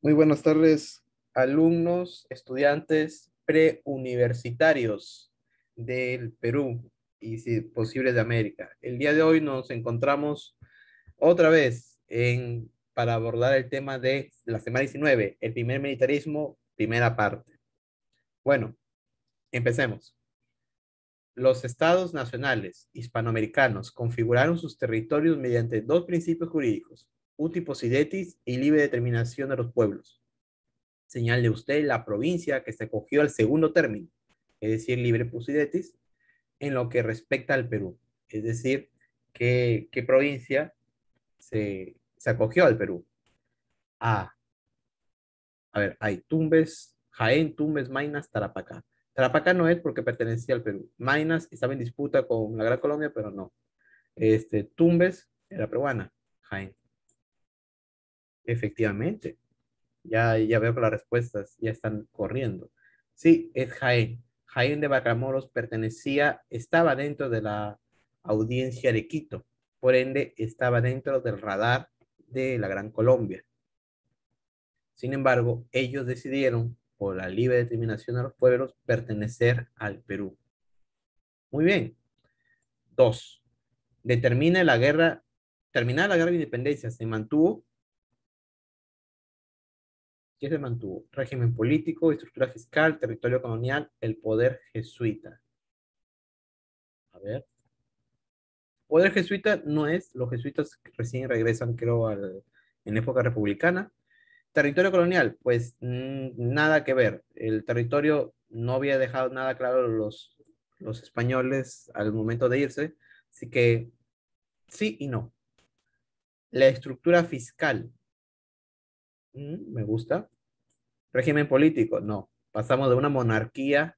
Muy buenas tardes, alumnos, estudiantes preuniversitarios del Perú y, si posible, de América. El día de hoy nos encontramos otra vez para abordar el tema de la semana 19, el primer militarismo, primera parte. Bueno, empecemos. Los estados nacionales hispanoamericanos configuraron sus territorios mediante dos principios jurídicos: uti possidetis y libre determinación de los pueblos. Señale usted la provincia que se acogió al segundo término, es decir, libre possidetis, en lo que respecta al Perú. Es decir, qué provincia se acogió al Perú. Ah, a ver, hay Tumbes, Jaén, Tumbes, Maynas, Tarapacá. Tarapacá no es porque pertenecía al Perú. Maynas estaba en disputa con la Gran Colombia, pero no. Tumbes era peruana. Jaén. Efectivamente. Ya veo que las respuestas ya están corriendo. Sí, es Jaén. Jaén de Bracamoros estaba dentro de la audiencia de Quito. Por ende, estaba dentro del radar de la Gran Colombia. Sin embargo, ellos decidieron, por la libre determinación de los pueblos, pertenecer al Perú. Muy bien. Dos. Determina la guerra, terminada la guerra de independencia, se mantuvo. ¿Qué se mantuvo? Régimen político, estructura fiscal, territorio colonial, el poder jesuita. A ver. Poder jesuita no es, los jesuitas recién regresan, creo, en época republicana. Territorio colonial, pues nada que ver. El territorio no había dejado nada claro los españoles al momento de irse, así que sí y no. La estructura fiscal, me gusta. Régimen político, no. Pasamos de una monarquía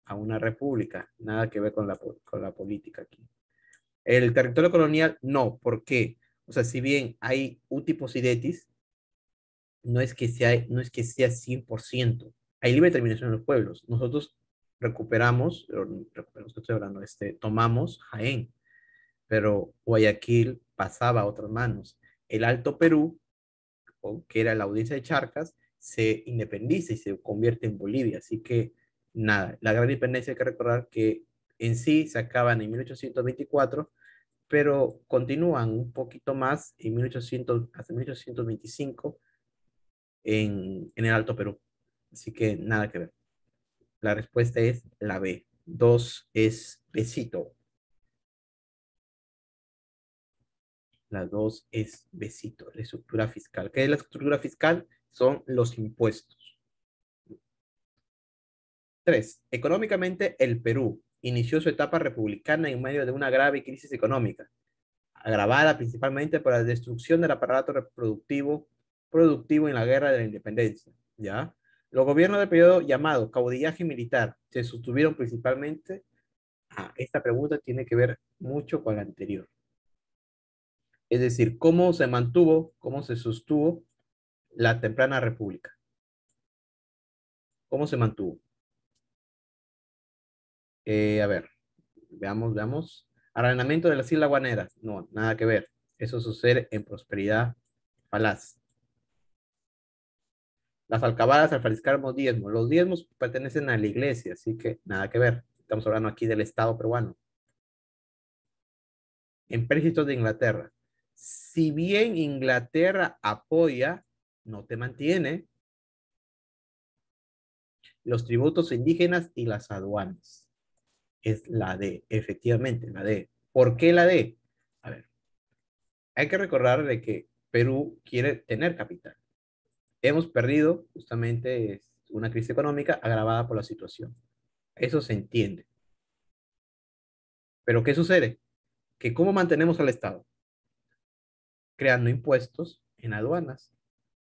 a una república, nada que ver con la política aquí. El territorio colonial, no. ¿Por qué? O sea, si bien hay uti possidetis, no es que sea 100%. Hay libre determinación de los pueblos. Nosotros recuperamos, que estoy hablando, tomamos Jaén, pero Guayaquil pasaba a otras manos. El Alto Perú, que era la audiencia de Charcas, se independiza y se convierte en Bolivia. Así que, nada, la gran independencia hay que recordar que en sí se acaban en 1824, pero continúan un poquito más en 1800, hasta 1825 en el Alto Perú. Así que nada que ver. La respuesta es la B. Dos es besito. La dos es besito. La estructura fiscal. ¿Qué es la estructura fiscal? Son los impuestos. Tres. Económicamente, el Perú inició su etapa republicana en medio de una grave crisis económica, agravada principalmente por la destrucción del aparato productivo en la guerra de la independencia. ¿Ya? Los gobiernos del periodo llamado caudillaje militar se sostuvieron principalmente. Esta pregunta tiene que ver mucho con la anterior. Es decir, cómo se mantuvo, cómo se sostuvo la temprana república. ¿Cómo se mantuvo? A ver, veamos. Arrendamiento de las Islas Guaneras. No, nada que ver. Eso sucede en prosperidad falaz. Las alcabalas al fabricar diezmos. Los diezmos pertenecen a la iglesia, así que nada que ver. Estamos hablando aquí del Estado peruano. Empréstitos de Inglaterra. Si bien Inglaterra apoya, no te mantiene los tributos indígenas y las aduanas. Es la D, efectivamente, la D. ¿Por qué la D? A ver, hay que recordar de que Perú quiere tener capital. Hemos perdido justamente una crisis económica agravada por la situación. Eso se entiende. Pero ¿qué sucede? Que ¿cómo mantenemos al Estado? Creando impuestos en aduanas.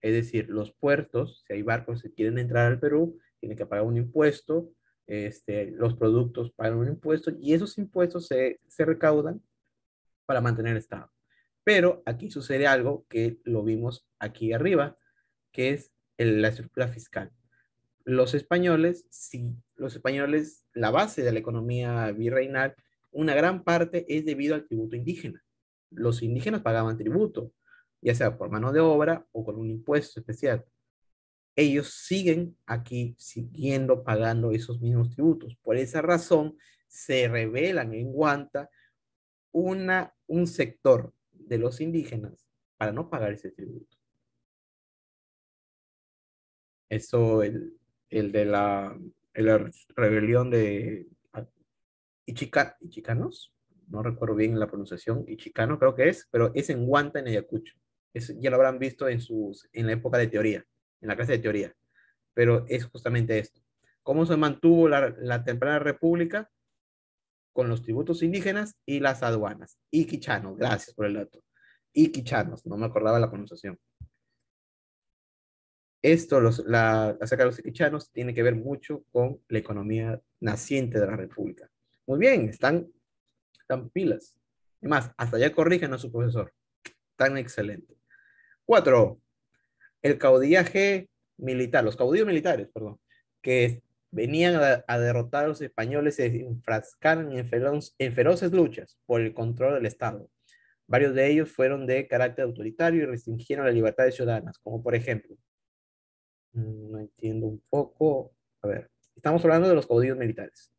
Es decir, los puertos, si hay barcos que quieren entrar al Perú, tienen que pagar un impuesto, los productos pagan un impuesto y esos impuestos se recaudan para mantener el Estado. Pero aquí sucede algo que lo vimos aquí arriba, que es la estructura fiscal. Los españoles, la base de la economía virreinal, una gran parte es debido al tributo indígena. Los indígenas pagaban tributo, ya sea por mano de obra o con un impuesto especial. ellos siguen aquí siguiendo pagando esos mismos tributos. Por esa razón, se revelan en Guanta un sector de los indígenas para no pagar ese tributo. Eso, el de la rebelión de Ichicanos, no recuerdo bien la pronunciación, Ichicano creo que es, pero es en Huanta, en Ayacucho. Ya lo habrán visto en la época de teoría, en la clase de teoría, pero es justamente esto. ¿Cómo se mantuvo la temprana república? Con los tributos indígenas y las aduanas. Iquichanos, gracias por el dato. Iquichanos, no me acordaba la pronunciación. Esto, acerca de los iquichanos, tiene que ver mucho con la economía naciente de la república. Muy bien, están pilas. Además, hasta ya corrigen a su profesor. Tan excelente. 4. El caudillaje militar, los caudillos militares, perdón, que venían a derrotar a los españoles, se enfrascaron en feroces luchas por el control del Estado. Varios de ellos fueron de carácter autoritario y restringieron las libertades ciudadanas, como por ejemplo, no entiendo un poco, a ver, estamos hablando de los caudillos militares,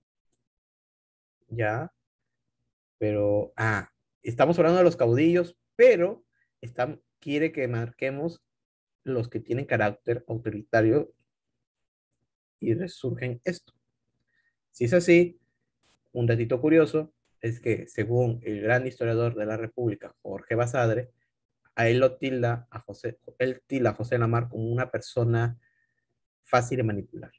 ya, pero, estamos hablando de los caudillos, pero quiere que marquemos los que tienen carácter autoritario y resurgen esto. Si es así, un datito curioso es que según el gran historiador de la República, Jorge Basadre, a él lo tilda a José, él tilda a José Lamar como una persona fácil de manipular.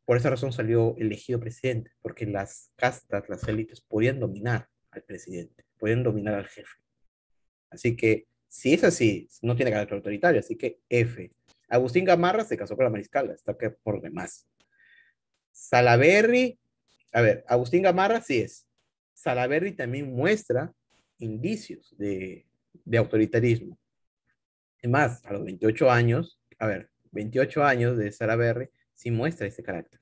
Por esa razón salió elegido presidente, porque las castas, las élites podían dominar al presidente, podían dominar al jefe. Así que, si es así, no tiene carácter autoritario, así que F. Agustín Gamarra se casó con la mariscala, está que por demás. Salaberry, a ver, Agustín Gamarra sí es. Salaberry también muestra indicios de autoritarismo. Es más, a los 28 años, a ver, 28 años de Salaberry sí muestra ese carácter.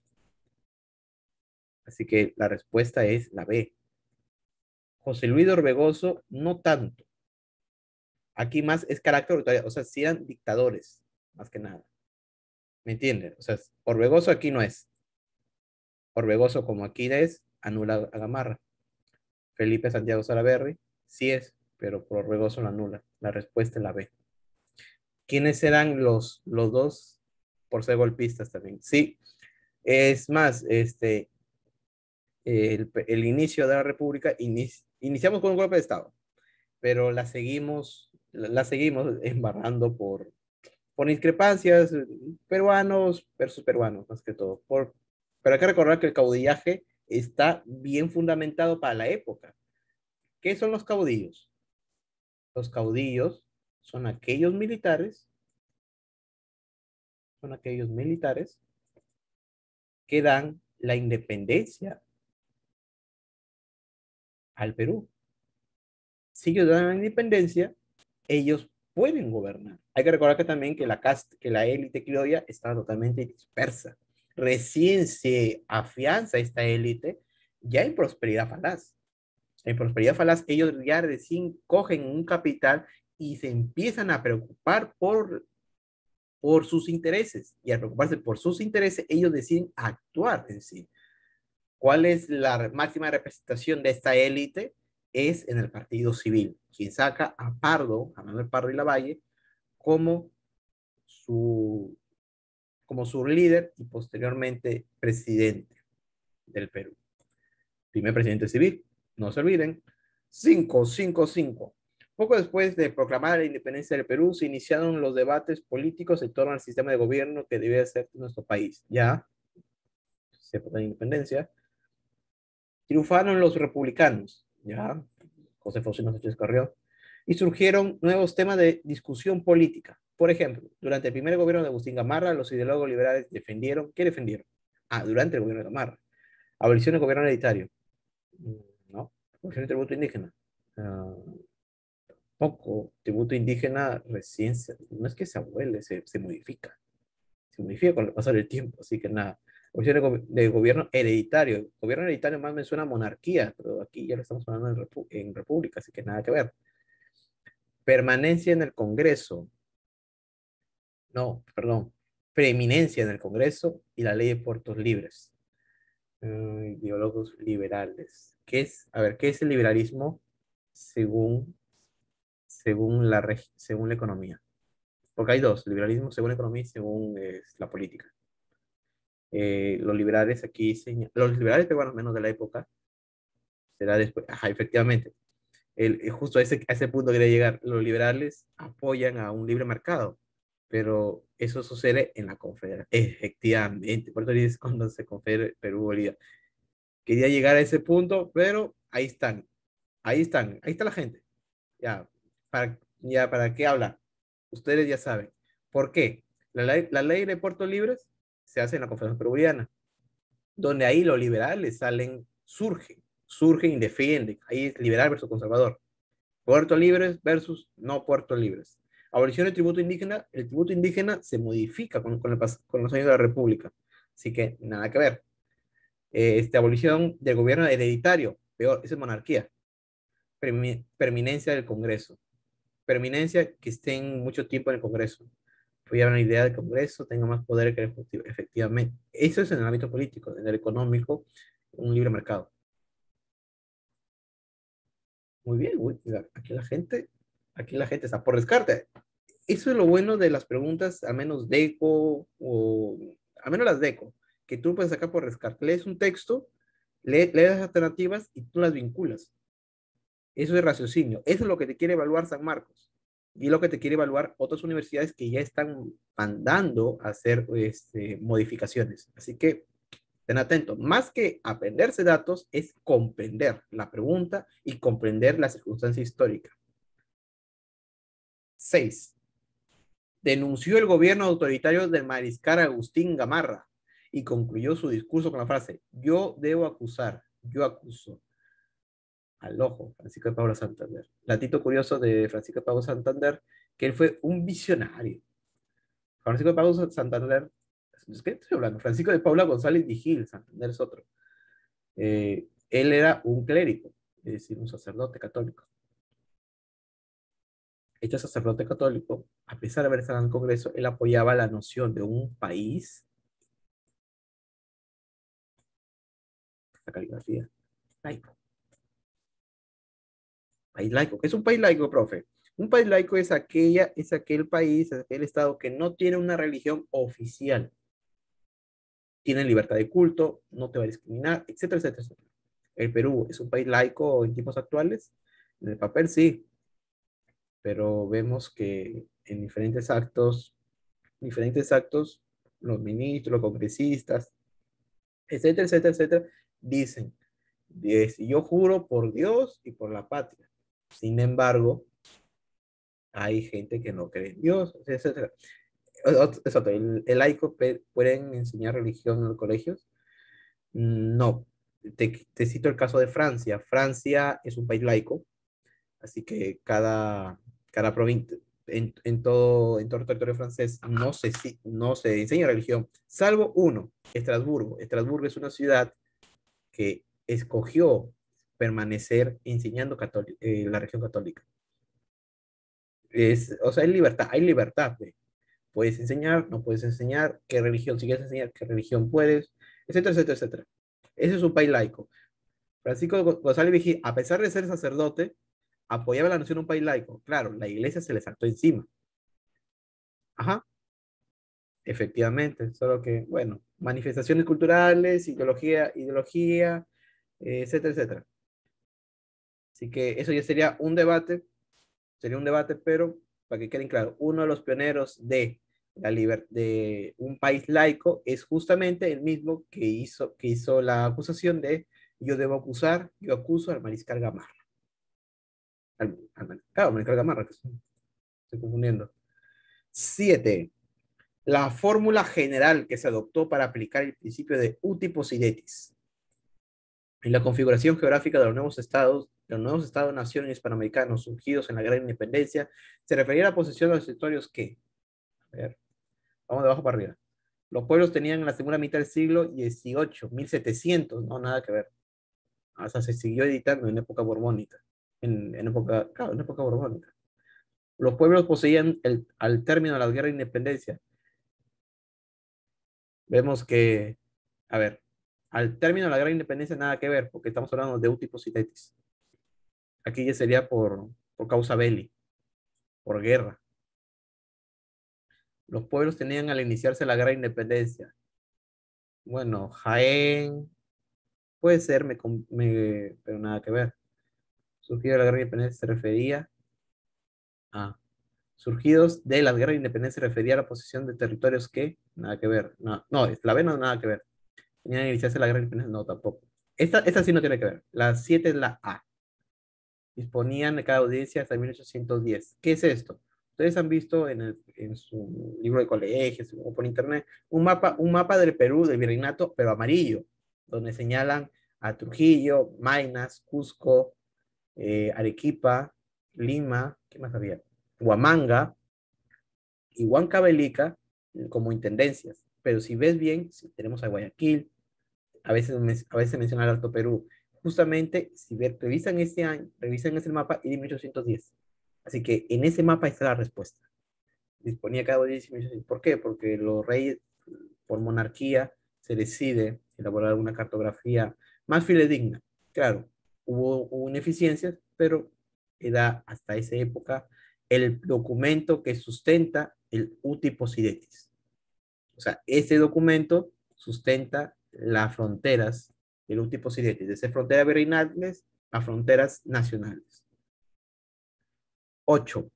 Así que la respuesta es la B. José Luis de Orbegoso, no tanto. Aquí más es carácter autoritario, o sea, sí eran dictadores, más que nada. ¿Me entienden? O sea, Orbegoso aquí no es. Orbegoso como aquí es, anula a Gamarra. Felipe Santiago Salaverry, sí es, pero por Orbegoso lo anula. La respuesta es la B. ¿Quiénes eran los dos por ser golpistas también? Sí, es más, el inicio de la República, iniciamos con un golpe de Estado, pero la seguimos embarrando por discrepancias, peruanos versus peruanos, más que todo. Pero hay que recordar que el caudillaje está bien fundamentado para la época. ¿Qué son los caudillos? Los caudillos son aquellos militares que dan la independencia al Perú. Si ellos dan la independencia, ellos pueden gobernar. Hay que recordar que también que la élite criolla está totalmente dispersa. Recién se afianza esta élite ya en prosperidad falaz. En prosperidad falaz, ellos ya recién cogen un capital y se empiezan a preocupar por sus intereses. Y al preocuparse por sus intereses, ellos deciden actuar en sí. ¿Cuál es la máxima representación de esta élite? Es en el Partido Civil, quien saca a Pardo, a Manuel Pardo y Lavalle, como su, como su líder y posteriormente presidente del Perú. Primer presidente civil, no se olviden. 555. Poco después de proclamar la independencia del Perú, se iniciaron los debates políticos en torno al sistema de gobierno que debía ser nuestro país. Ya se votó la independencia. Triunfaron los republicanos, ya, José Faustino Sánchez Carrió, y surgieron nuevos temas de discusión política. Por ejemplo, durante el primer gobierno de Agustín Gamarra, los ideólogos liberales ¿qué defendieron? Durante el gobierno de Gamarra, abolición del gobierno hereditario, no, abolición del tributo indígena, uh, poco, tributo indígena recién, no es que se abuele, se modifica con el pasar del tiempo, así que nada. Opción de gobierno hereditario. Gobierno hereditario más me suena a monarquía, pero aquí ya lo estamos hablando en república, así que nada que ver. Permanencia en el Congreso. No, perdón. preeminencia en el Congreso y la ley de puertos libres. Ideólogos liberales. ¿Qué es? A ver, ¿qué es el liberalismo según, según la economía? Porque hay dos, liberalismo según la economía y según la política. Los liberales aquí, los liberales peruanos menos de la época, será después, ajá, efectivamente, justo a ese punto quería llegar, los liberales apoyan a un libre mercado, pero eso sucede en la Confederación, efectivamente, por eso dices cuando se confedera Perú-Bolivia. Quería llegar a ese punto, pero ahí están, ahí está la gente. Ya, ¿para qué hablar? Ustedes ya saben. ¿Por qué? La ley de puertos libres se hace en la Confederación Peruviana, donde ahí los liberales surgen y defienden. Ahí es liberal versus conservador. Puertos libres versus no puertos libres. Abolición del tributo indígena, el tributo indígena se modifica con los años de la República. Así que nada que ver. Abolición del gobierno hereditario, peor, esa es monarquía. Perminencia del Congreso. Perminencia que estén mucho tiempo en el Congreso. Apoyar una idea del Congreso, tenga más poder que el Ejecutivo, efectivamente. Eso es en el ámbito político, en el económico, un libre mercado. Muy bien, uy, mira, aquí la gente está por descarte. Eso es lo bueno de las preguntas, a menos DECO, o a menos las DECO, que tú puedes sacar por descarte. Lees un texto, lees las alternativas y tú las vinculas. Eso es raciocinio. Eso es lo que te quiere evaluar San Marcos. Y lo que te quiere evaluar otras universidades que ya están mandando a hacer modificaciones. Así que ten atento. Más que aprenderse datos, es comprender la pregunta y comprender la circunstancia histórica. 6. Denunció el gobierno autoritario del mariscal Agustín Gamarra y concluyó su discurso con la frase: yo debo acusar, yo acuso. Al ojo, Francisco de Paula Santander. Latito curioso de Francisco de Paula Santander, que él fue un visionario. Francisco de Paula Santander, ¿qué estoy hablando? Francisco de Paula González Vigil, Santander es otro. Él era un clérigo, es decir, un sacerdote católico. Este sacerdote católico, a pesar de haber estado en el Congreso, él apoyaba la noción de un país, la caligrafía, laico. País laico. ¿Qué es un país laico, profe? Un país laico es aquel país, es aquel estado que no tiene una religión oficial. Tiene libertad de culto, no te va a discriminar, etcétera, etcétera, etcétera. El Perú es un país laico en tiempos actuales. En el papel sí, pero vemos que en diferentes actos, los ministros, los congresistas, etcétera, etcétera, etcétera, dicen, yo juro por Dios y por la patria. Sin embargo, hay gente que no cree en Dios, etcétera. Exacto, el laico pueden enseñar religión en los colegios. No, te cito el caso de Francia. Francia es un país laico, así que cada provincia, en todo el territorio francés, no se enseña religión, salvo uno, Estrasburgo. Estrasburgo es una ciudad que escogió permanecer enseñando la religión católica. O sea, hay libertad. Puedes enseñar, no puedes enseñar, qué religión, si quieres enseñar, qué religión puedes, etcétera, etcétera, etcétera. Ese es un país laico. Francisco González Vigil, a pesar de ser sacerdote, apoyaba la noción de un país laico. Claro, la iglesia se le saltó encima. Ajá, efectivamente, solo que, bueno, manifestaciones culturales, ideología, etcétera, etcétera. Así que eso ya sería un debate, pero para que queden claro, uno de los pioneros de de un país laico es justamente el mismo que hizo la acusación de yo acuso al mariscal Gamarra. Claro, mariscal Gamarra, que estoy confundiendo. 7. La fórmula general que se adoptó para aplicar el principio de uti possidetis en la configuración geográfica de los nuevos estados-nación hispanoamericanos surgidos en la Gran Independencia, se refería a la posesión de los territorios que, a ver, vamos de abajo para arriba. Los pueblos tenían en la segunda mitad del siglo XVIII, 1700, no nada que ver. Hasta se siguió editando en época borbónica, claro, en época borbónica. Los pueblos poseían al término de la guerra de independencia Vemos que, a ver, al término de la gran independencia nada que ver, porque estamos hablando de utipos itetis. Aquí ya sería por causa belli, por guerra. Los pueblos tenían al iniciarse la gran independencia. Bueno, Jaén, puede ser, pero nada que ver. Surgido de la guerra de independencia se refería a... Surgidos de la guerra de independencia se refería a la posesión de territorios que, nada que ver. No, no, la B no, nada que ver. Tenían que iniciarse la guerra de independencia, no, tampoco. Esta sí no tiene que ver. La 7 es la A. Disponían de cada audiencia hasta 1810. ¿Qué es esto? Ustedes han visto en su libro de colegios o por internet un mapa del Perú, del virreinato, pero amarillo, donde señalan a Trujillo, Maynas, Cusco, Arequipa, Lima, ¿qué más había? Huamanga y Huancavelica como intendencias. Pero si ves bien, si tenemos a Guayaquil, a veces menciona el Alto Perú. Justamente, si revisan este año, revisan ese mapa y de 1810. Así que en ese mapa está la respuesta. Disponía cada 10 y ¿por qué? Porque los reyes, por monarquía, se decide elaborar una cartografía más fidedigna. Claro, hubo ineficiencias, pero era hasta esa época el documento que sustenta el Uti Possidetis. O sea, ese documento sustenta las fronteras del Uti Possidetis, desde fronteras virreinales a fronteras nacionales. 8.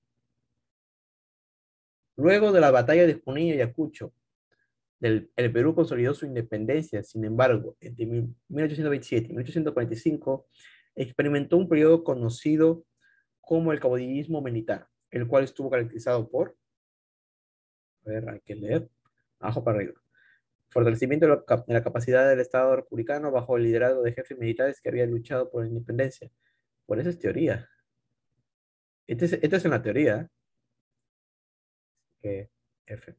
Luego de la batalla de Junín y Ayacucho, el Perú consolidó su independencia. Sin embargo, entre 1827 y 1845 experimentó un periodo conocido como el caudillismo militar, el cual estuvo caracterizado por, a ver, hay que leer, abajo para arriba, fortalecimiento de la capacidad del Estado republicano bajo el liderazgo de jefes militares que habían luchado por la independencia. Por eso es teoría. Esta es una teoría. Que F.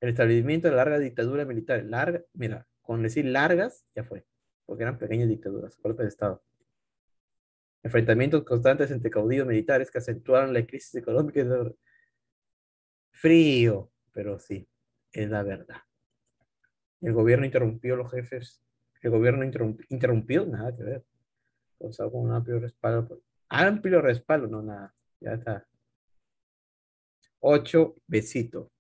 El establecimiento de la larga dictadura militar. Larga, mira, con decir largas, ya fue. Porque eran pequeñas dictaduras, golpes de Estado. Enfrentamientos constantes entre caudillos militares que acentuaron la crisis económica. Frío, pero sí, es la verdad. El gobierno interrumpió los jefes. El gobierno interrumpió, nada que ver. O sea, con un amplio respaldo. Amplio respaldo, no nada. Ya está. 8, besito.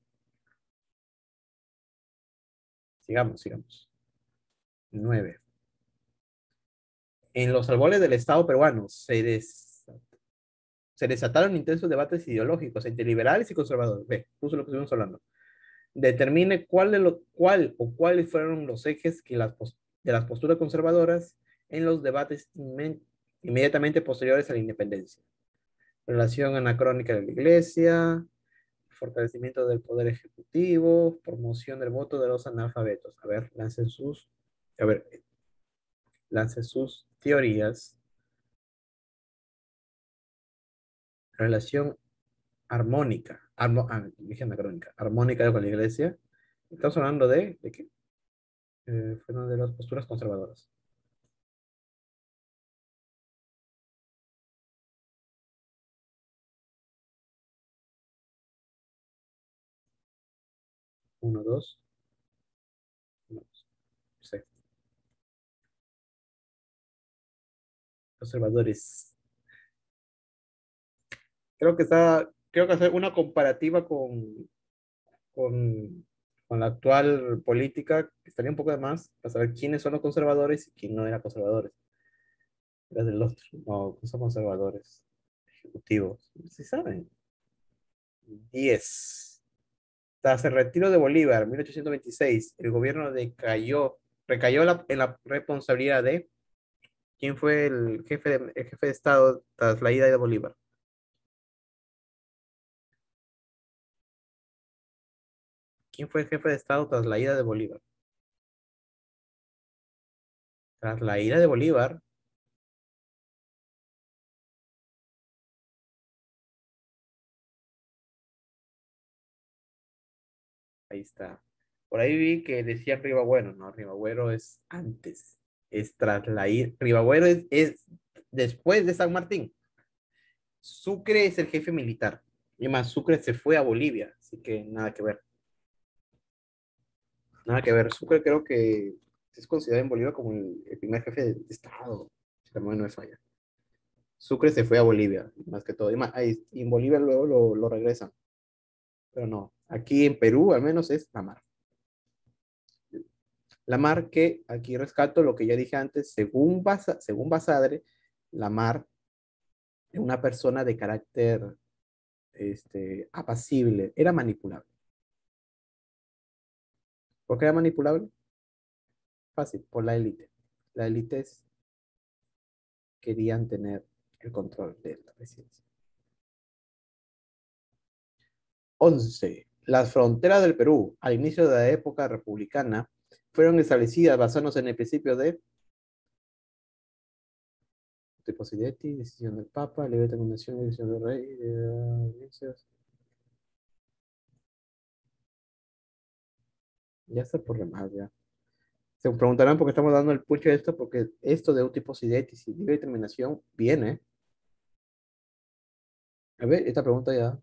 Sigamos, sigamos. 9. En los albores del Estado peruano se desataron intensos debates ideológicos entre liberales y conservadores. Ve, justo lo que estuvimos hablando. Determine cuál o cuáles fueron los ejes de las posturas conservadoras en los debates inmediatamente posteriores a la independencia. Relación anacrónica de la Iglesia, fortalecimiento del poder ejecutivo, promoción del voto de los analfabetos. A ver, lancen sus teorías. Relación armónica, dije anacrónica, armónica con la iglesia. Estamos hablando ¿de qué? Fue una de las posturas conservadoras. Uno, dos, uno, dos. Sí. Conservadores. Creo que hacer una comparativa con, con la actual política estaría un poco de más para saber quiénes son los conservadores y quién no era conservadores. Era del otro, no, son conservadores ejecutivos. ¿Sí saben? 10. Tras el retiro de Bolívar, 1826, el gobierno recayó en la responsabilidad de quién fue el jefe de Estado tras la ida de Bolívar. ¿Quién fue el jefe de Estado tras la ida de Bolívar? Tras la ida de Bolívar, ahí está. Por ahí vi que decía Ribagüero, no, Ribagüero es antes, es tras la ida. Ribagüero es después de San Martín. Sucre es el jefe militar. Y más, Sucre se fue a Bolivia, así que nada que ver. Nada que ver. Sucre creo que es considerado en Bolivia como el primer jefe de Estado, si la memoria no me falla. Sucre se fue a Bolivia, más que todo. Y en Bolivia luego lo regresan. Pero no, aquí en Perú al menos es la mar. La mar que aquí rescato lo que ya dije antes, según Basadre, la mar es una persona de carácter apacible, era manipulable. ¿Por qué era manipulable? Fácil, por la élite. Las élites querían tener el control de la presidencia. 11. Las fronteras del Perú al inicio de la época republicana fueron establecidas basándose en el principio de Posidetti, decisión del Papa, libre determinación, decisión del Rey, ya está por demás, ya. Se preguntarán por qué estamos dando el pucho de esto, porque esto de Posidetti y libre determinación viene. A ver, esta pregunta ya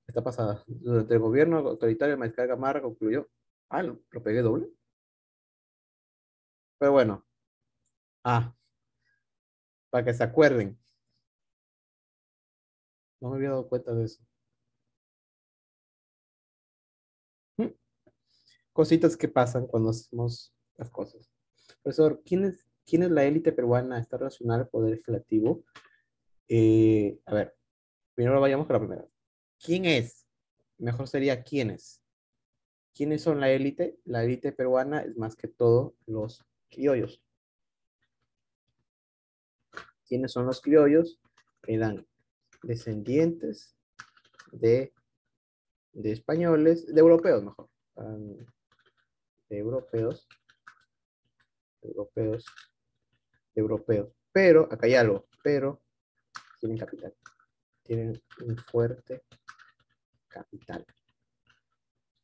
está pasada. Durante el gobierno autoritario, el mariscal Gamarra concluyó. Ah, lo pegué doble. Pero bueno, para que se acuerden. No me había dado cuenta de eso. Mm, Cositas que pasan cuando hacemos las cosas. Profesor, ¿quién es la élite peruana? ¿Está relacionada al poder legislativo? A ver, primero vayamos con la primera. ¿Quién es? Mejor sería quiénes. ¿Quiénes son la élite? La élite peruana es más que todo los criollos. ¿Quiénes son los criollos? Eran descendientes de, de españoles, de europeos mejor. De europeos, europeos, europeos. Pero, acá hay algo, pero tienen capital. Tienen un fuerte capital.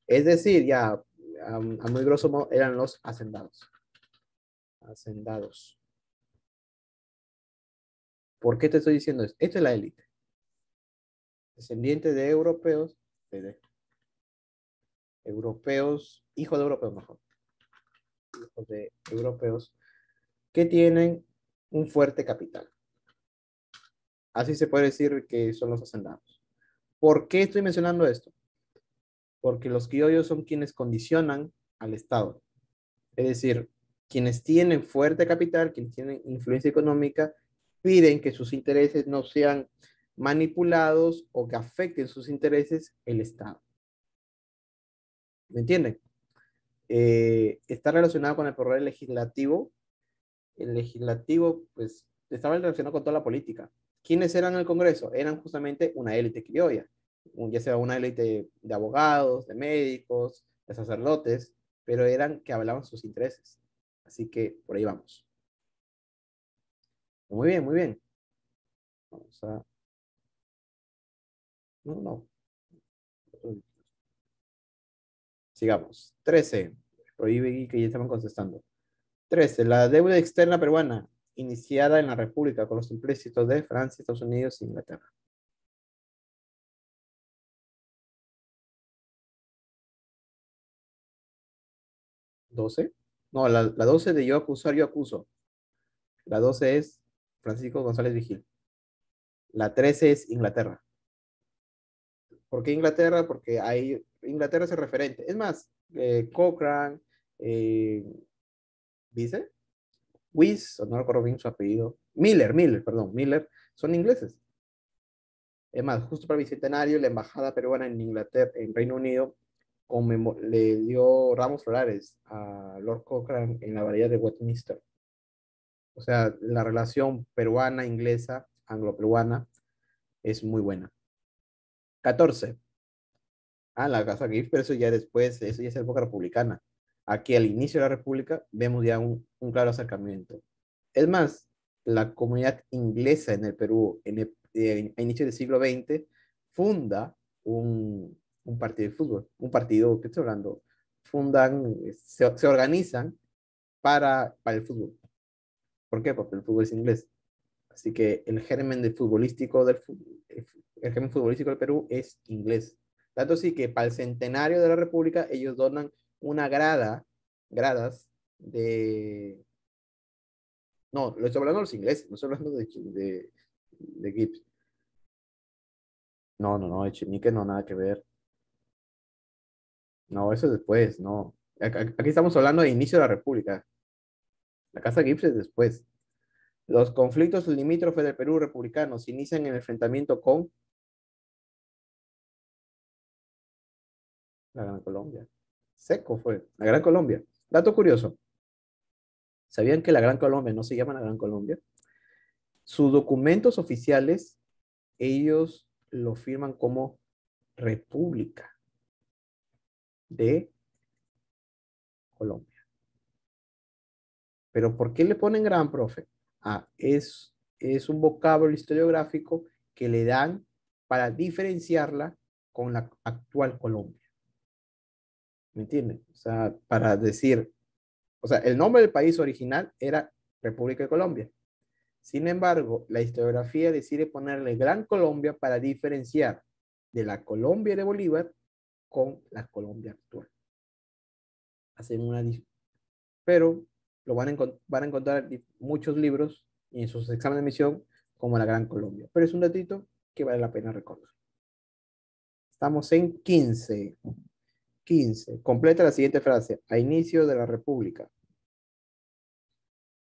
Es decir, ya a muy grosso modo eran los hacendados. Hacendados. ¿Por qué te estoy diciendo esto? Esta es la élite. Descendiente de europeos, de europeos, hijos de europeos mejor. Hijos de europeos que tienen un fuerte capital. Así se puede decir que son los hacendados. ¿Por qué estoy mencionando esto? Porque los criollos son quienes condicionan al Estado. Es decir, quienes tienen fuerte capital, quienes tienen influencia económica, piden que sus intereses no sean manipulados o que afecten sus intereses el Estado. ¿Me entienden? Está relacionado con el poder legislativo. El legislativo, pues, estaba relacionado con toda la política. ¿Quiénes eran en el Congreso? Eran justamente una élite criolla, ya sea una élite de abogados, de médicos, de sacerdotes, pero eran que hablaban sus intereses. Así que por ahí vamos. Muy bien, muy bien. Vamos a... No, no. Sigamos. 13. Prohíbe que ya estaban contestando. 13. La deuda externa peruana, iniciada en la República con los empréstitos de Francia, Estados Unidos e Inglaterra. 12. No, la 12 de yo acusar, yo acuso. La 12 es Francisco González Vigil. La 13 es Inglaterra. ¿Por qué Inglaterra? Porque ahí Inglaterra es el referente. Es más, Cochrane, eh, ¿dice? Wyss, no recuerdo bien su apellido. Miller, son ingleses. Es más, justo para el bicentenario, la embajada peruana en Inglaterra, en Reino Unido, le dio ramos florales a Lord Cochrane en la abadía de Westminster. O sea, la relación peruana-inglesa, anglo-peruana, es muy buena. 14. La Casa Grif, pero eso ya después, eso ya es época republicana. Aquí al inicio de la República vemos ya un claro acercamiento. Es más, la comunidad inglesa en el Perú a inicios del siglo XX funda un partido de fútbol, un partido, ¿qué estoy hablando? Se organizan para el fútbol. ¿Por qué? Porque el fútbol es inglés. Así que el germen el germen futbolístico del Perú es inglés. Tanto así que para el centenario de la República ellos donan una grada gradas de... No, lo estoy hablando de los ingleses, no estoy hablando de Gibbs. No, no, no, Echenique no, nada que ver. No, eso es después, no. Aquí estamos hablando de inicio de la República. La Casa Gibbs es después. Los conflictos limítrofes del Perú republicano se inician en el enfrentamiento con la Gran Colombia. Seco fue, la Gran Colombia. Dato curioso, ¿sabían que la Gran Colombia no se llama la Gran Colombia? Sus documentos oficiales, ellos lo firman como República de Colombia. Pero ¿por qué le ponen gran, profe? Es un vocablo historiográfico que le dan para diferenciarla con la actual Colombia. ¿Me entienden? O sea, para decir, o sea, el nombre del país original era República de Colombia. Sin embargo, la historiografía decide ponerle Gran Colombia para diferenciar de la Colombia de Bolívar con la Colombia actual. Hacen una, pero lo van a encontrar muchos libros y en sus exámenes de admisión como la Gran Colombia. Pero es un datito que vale la pena recordar. Estamos en 15. 15. Completa la siguiente frase. A inicio de la República.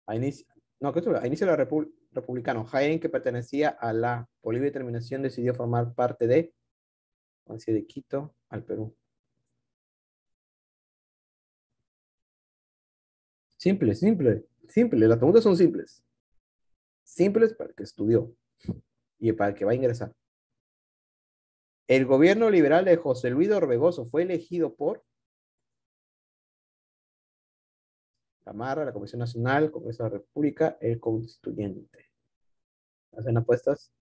A inicio, no, ¿qué es? A inicio de la republicano. Jaén, que pertenecía a la Bolivia de Terminación, decidió formar parte de Quito al Perú. Simple, simple, simple. Las preguntas son simples. Simples para el que estudió y para el que va a ingresar. El gobierno liberal de José Luis Orbegoso fue elegido por la Mara, la Comisión Nacional, Congreso de la República, el Constituyente. ¿Hacen apuestas?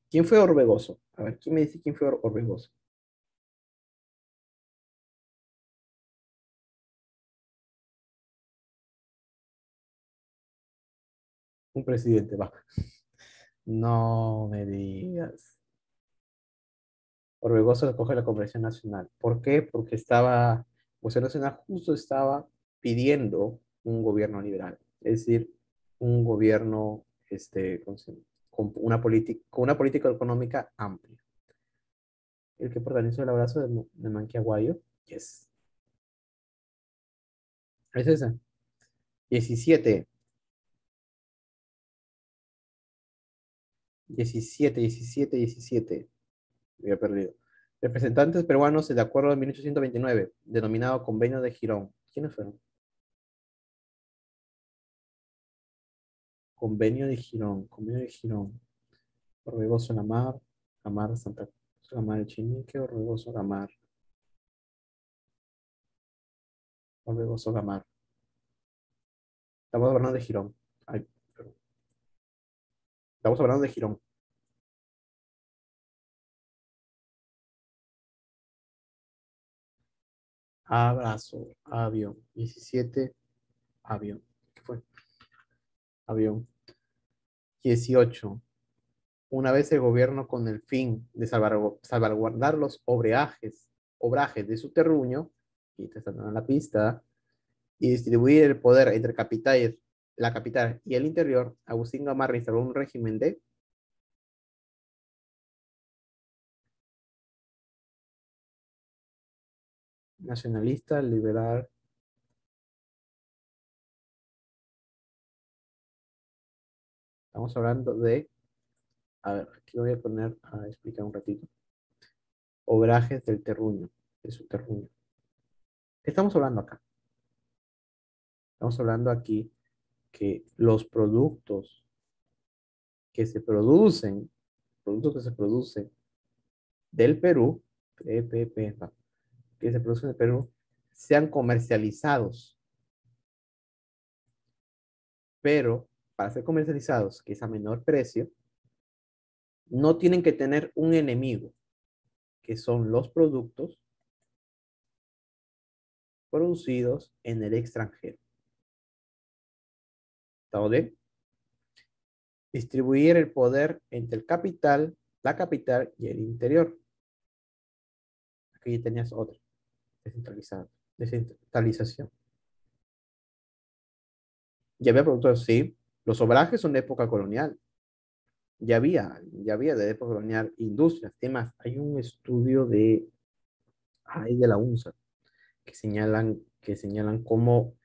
¿Quién fue Orbegoso? A ver, ¿quién me dice quién fue Orbegoso? Un presidente, va. No me digas. Orbegoso escoge la Convención Nacional. ¿Por qué? Porque la Convención Nacional justo estaba pidiendo un gobierno liberal, es decir, un gobierno con una política económica amplia. El que protagonizó el abrazo de Manquiaguayo, yes. Es esa. 17, 17, 17, 17. Había perdido. Representantes peruanos de acuerdo de 1829, denominado Convenio de Girón. ¿Quiénes fueron? Convenio de Girón, Convenio de Girón. Orbegoso Lamar, Lamar Santa Cruz, Lamar Echenique, Orbegoso Lamar, Orbegoso Lamar. Estamos hablando de Girón. Ay, perdón. Estamos hablando de Girón. Abrazo, avión. 17, avión. ¿Qué fue? Avión. 18. Una vez el gobierno con el fin de salvaguardar los obrajes de su terruño, y te están dando la pista, y distribuir el poder entre la capital y el interior, Agustín Gamarra instaló un régimen de nacionalista, liberal. Estamos hablando de, a ver, aquí voy a poner a explicar un ratito. Obrajes del terruño, de su terruño. ¿Qué estamos hablando acá? Estamos hablando aquí que los productos que se producen del Perú, PPP, que se producen en el Perú, sean comercializados, pero para ser comercializados, que es a menor precio, no tienen que tener un enemigo, que son los productos producidos en el extranjero. ¿Está bien? Distribuir el poder entre la capital y el interior. aquí tenías otra, descentralización. Ya había productos, sí. Los obrajes son de época colonial. Ya había de época colonial industrias. Además, hay un estudio de la UNSA que señalan cómo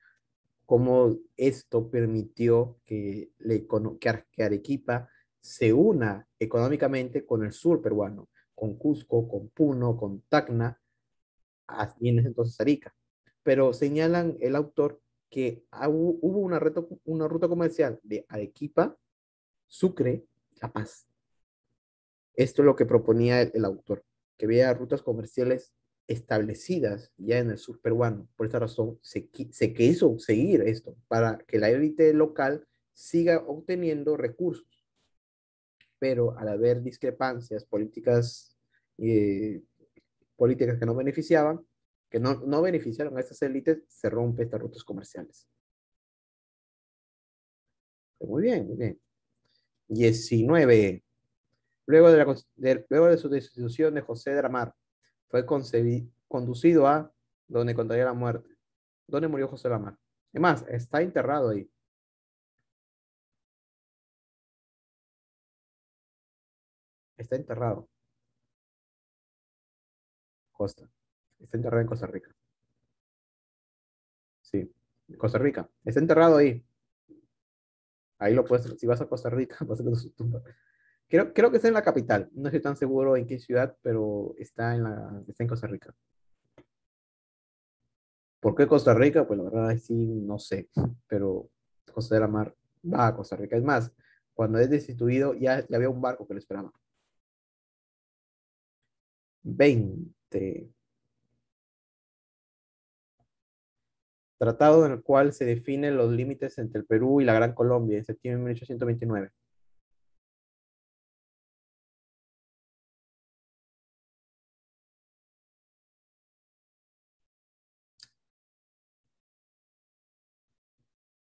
esto permitió que Arequipa se una económicamente con el sur peruano, con Cusco, con Puno, con Tacna, y en ese entonces Arica. Pero señalan el autor que hubo una ruta comercial de Arequipa, Sucre, La Paz. Esto es lo que proponía el autor, que había rutas comerciales establecidas ya en el sur peruano. Por esta razón se quiso seguir esto para que la élite local siga obteniendo recursos, pero al haber discrepancias eh, políticas que no beneficiaban, que no beneficiaron a estas élites, se rompe estas rutas comerciales. Muy bien, muy bien. 19. Luego de su destitución de José de la Mar, fue conducido a donde contaría la muerte. ¿Dónde murió José de la Mar? Además, está enterrado ahí. Está enterrado. Costa. Está enterrado en Costa Rica. Sí, Costa Rica. Está enterrado ahí. Ahí lo puedes, si vas a Costa Rica, vas a ver su tumba. Creo que está en la capital. No estoy tan seguro en qué ciudad, pero está en Costa Rica. ¿Por qué Costa Rica? Pues la verdad sí, no sé. Pero José de la Mar va a Costa Rica. Es más, cuando es destituido, ya había un barco que lo esperaba. 20. Tratado en el cual se definen los límites entre el Perú y la Gran Colombia en septiembre de 1829.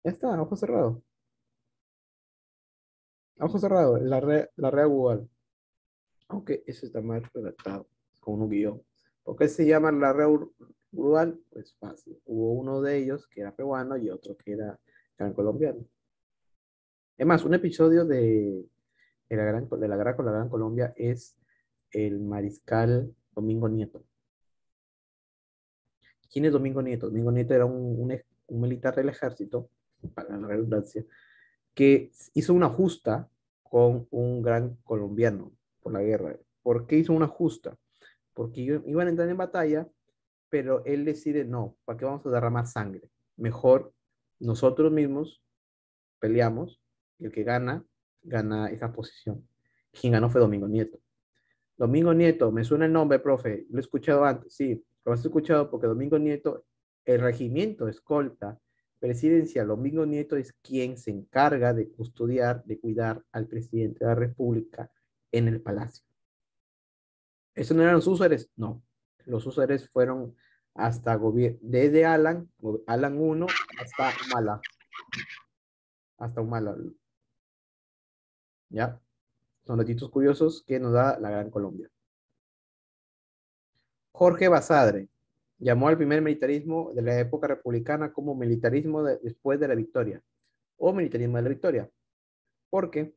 Ya está, ojo cerrado. Ojo cerrado, la red Google. Aunque eso está mal redactado, con un guión. ¿Por qué se llama la red Google? Pues fácil. Hubo uno de ellos que era peruano y otro que era gran colombiano. Es más, un episodio de la Gran Colombia es el mariscal Domingo Nieto. ¿Quién es Domingo Nieto? Domingo Nieto era un militar del ejército, para la redundancia, que hizo una justa con un gran colombiano por la guerra. ¿Por qué hizo una justa? Porque iban a entrar en batalla, pero él decide, no, ¿para qué vamos a derramar sangre? Mejor nosotros mismos peleamos y el que gana esa posición. Quien ganó fue Domingo Nieto. Domingo Nieto, me suena el nombre, profe, lo he escuchado antes, sí, lo has escuchado porque Domingo Nieto, el regimiento escolta presidencial, Domingo Nieto es quien se encarga de custodiar, de cuidar al presidente de la República en el palacio. ¿Esos no eran los usuarios? No, los usuarios fueron desde Alan 1 hasta Humala, ¿ya? Son datos curiosos que nos da la Gran Colombia. Jorge Basadre llamó al primer militarismo de la época republicana como militarismo después de la victoria o militarismo de la victoria. ¿Por qué?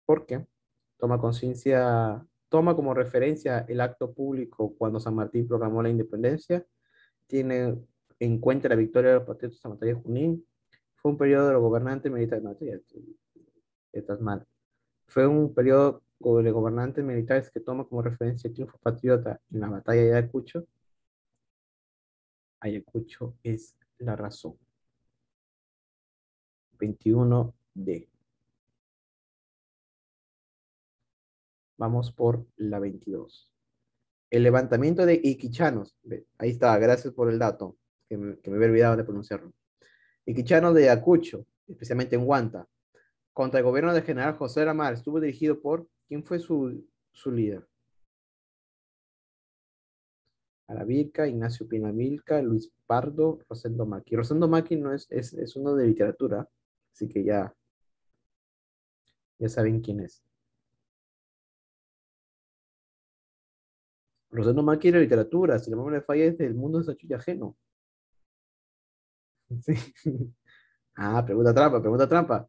Porque toma como referencia el acto público cuando San Martín proclamó la independencia, tiene en cuenta la victoria de los patriotas en la batalla de Junín, fue un periodo de los gobernantes militares, no, ya estás mal, fue un periodo de gobernantes militares que toma como referencia el triunfo patriota en la batalla de Ayacucho. Ayacucho es la razón. 21D. Vamos por la 22. El levantamiento de Iquichanos. Ahí está, gracias por el dato, que me había olvidado de pronunciarlo. Iquichanos de Ayacucho, especialmente en Huanta, contra el gobierno del general José Lamar, estuvo dirigido por, ¿quién fue su líder? Aravirca, Ignacio Pinamilca, Luis Pardo, Rosendo Maki. Rosendo Maki no es uno de literatura, así que ya saben quién es. Rosendo más quiere literatura, si la memoria le falla es del mundo de Sachuya ajeno. Sí. Ah, pregunta trampa, pregunta trampa.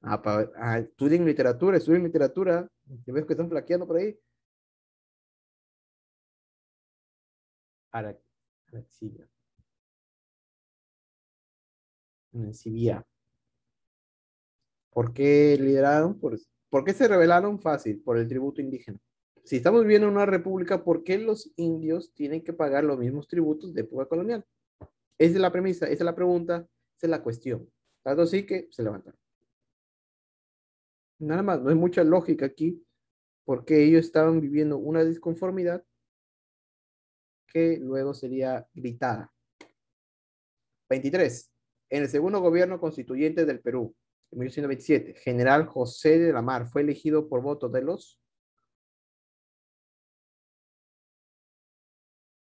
Ah, estudien literatura. ¿Te ves que están flaqueando por ahí? Ara- Araxia, Mencibía. ¿Por qué lideraron? ¿Por qué se rebelaron? Fácil, por el tributo indígena. Si estamos viviendo en una república, ¿por qué los indios tienen que pagar los mismos tributos de época colonial? Esa es la premisa, esa es la pregunta, esa es la cuestión. Tanto así que se levantaron. Nada más, no hay mucha lógica aquí, porque ellos estaban viviendo una disconformidad que luego sería gritada. 23. En el segundo gobierno constituyente del Perú, en 1827, General José de la Mar fue elegido por voto de los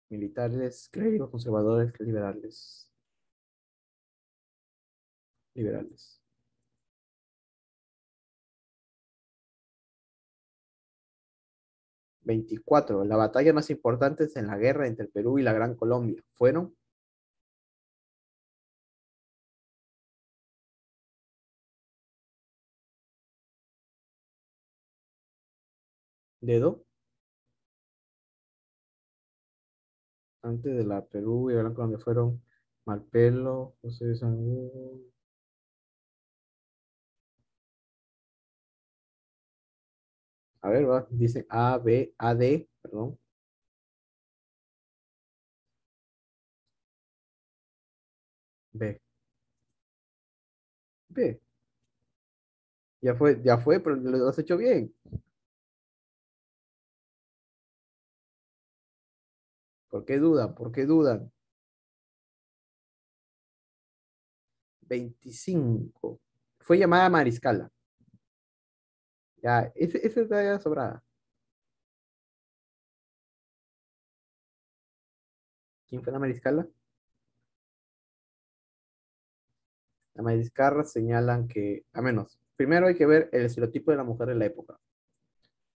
militares, clérigos, conservadores, liberales. Liberales. 24. Las batallas más importantes en la guerra entre el Perú y la Gran Colombia fueron dedo antes de la Perú y la Gran Colombia fueron Malpelo, José de San. A ver, va, dice A, B, A, D, perdón, B, B. Ya fue, pero lo has hecho bien. ¿Por qué dudan? ¿Por qué dudan? 25. Fue llamada Mariscala. Ya, ese está ya sobrada. ¿Quién fue la Mariscala? La Mariscala señalan que, a menos, primero hay que ver el estereotipo de la mujer en la época.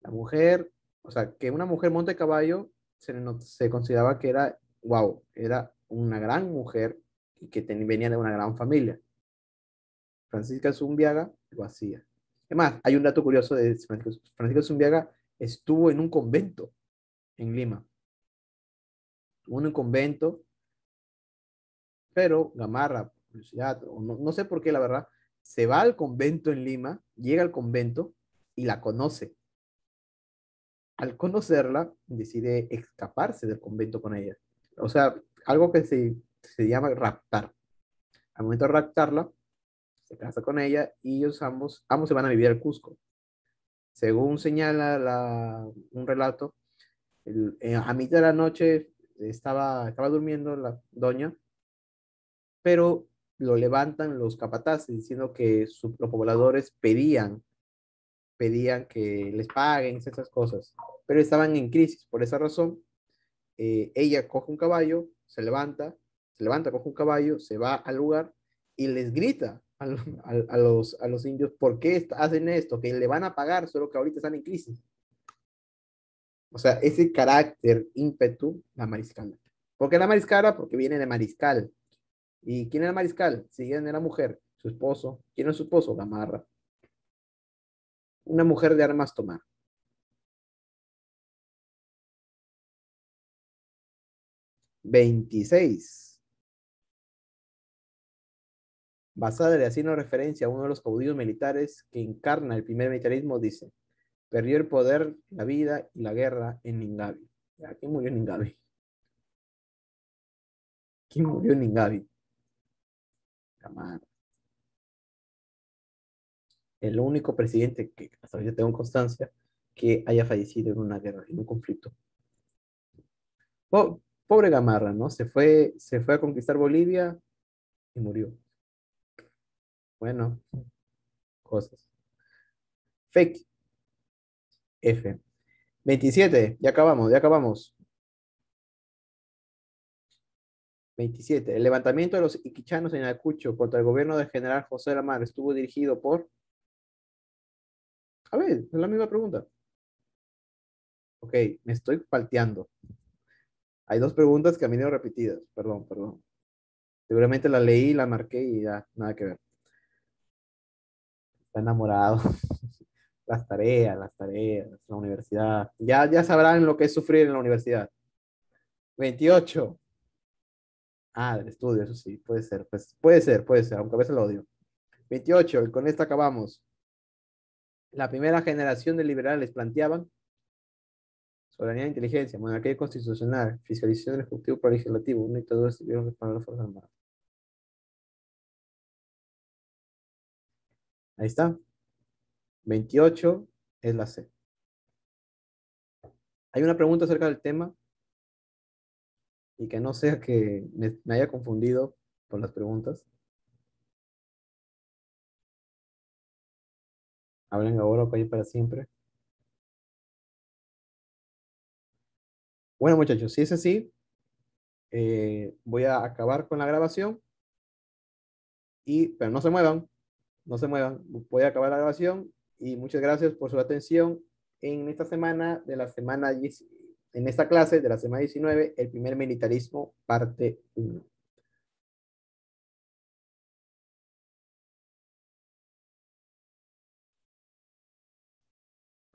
La mujer, o sea, que una mujer monte caballo se consideraba que era, wow, era una gran mujer y que venía de una gran familia. Francisca Zumbiaga lo hacía. Además, hay un dato curioso de Francisca Zumbiaga estuvo en un convento en Lima. Estuvo en un convento, pero Gamarra, por curiosidad, o no sé por qué, la verdad, se va al convento en Lima, llega al convento y la conoce. Al conocerla, decide escaparse del convento con ella. O sea, algo que se llama raptar. Al momento de raptarla, se casa con ella y ellos ambos se van a vivir al Cusco. Según señala un relato, a mitad de la noche estaba durmiendo la doña, pero lo levantan los capataces diciendo que los pobladores pedían que les paguen esas cosas, pero estaban en crisis. Por esa razón, ella coge un caballo, se levanta, coge un caballo, se va al lugar y les grita a los indios por qué hacen esto, que le van a pagar, solo que ahorita están en crisis. O sea, ese carácter, ímpetu, la mariscala. ¿Por qué la mariscala? Porque viene de mariscal. ¿Y quién era mariscal? Si bien era mujer, su esposo. ¿Quién es su esposo? Gamarra. Una mujer de armas tomar. 26. Basada en haciendo referencia a uno de los caudillos militares que encarna el primer militarismo, dice, perdió el poder, la vida y la guerra en Ningavi. ¿Quién murió en Ningavi? ¿Quién murió en Ningavi? Gamarra. El único presidente que hasta ahorita tengo constancia que haya fallecido en una guerra, en un conflicto. Pobre Gamarra, ¿no? Se fue a conquistar Bolivia y murió. Bueno, cosas. Fake F. 27, ya acabamos, ya acabamos. 27. El levantamiento de los iquichanos en Ayacucho contra el gobierno del general José Lamar estuvo dirigido por. A ver, es la misma pregunta. Ok, me estoy palteando. Hay dos preguntas que han venido repetidas. Perdón, perdón. Seguramente la leí, la marqué y ya, nada que ver. Está enamorado. Las tareas, la universidad. Ya sabrán lo que es sufrir en la universidad. 28. Ah, del estudio, eso sí, puede ser. Pues puede ser, aunque a veces lo odio. 28, y con esta acabamos. La primera generación de liberales planteaban soberanía de inteligencia, monarquía constitucional, fiscalización del ejecutivo para el legislativo, una dictadura civil para las Fuerzas Armadas. Ahí está. 28 es la C. Hay una pregunta acerca del tema y que no sea que me haya confundido por las preguntas. Hablen ahora o callen para siempre. Bueno, muchachos, si es así, voy a acabar con la grabación pero no se muevan, no se muevan. Voy a acabar la grabación y muchas gracias por su atención en esta semana de la semana, en esta clase de la semana 19, el primer militarismo, parte uno.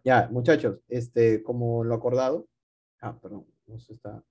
Ya, muchachos, como lo acordado, perdón, no se está.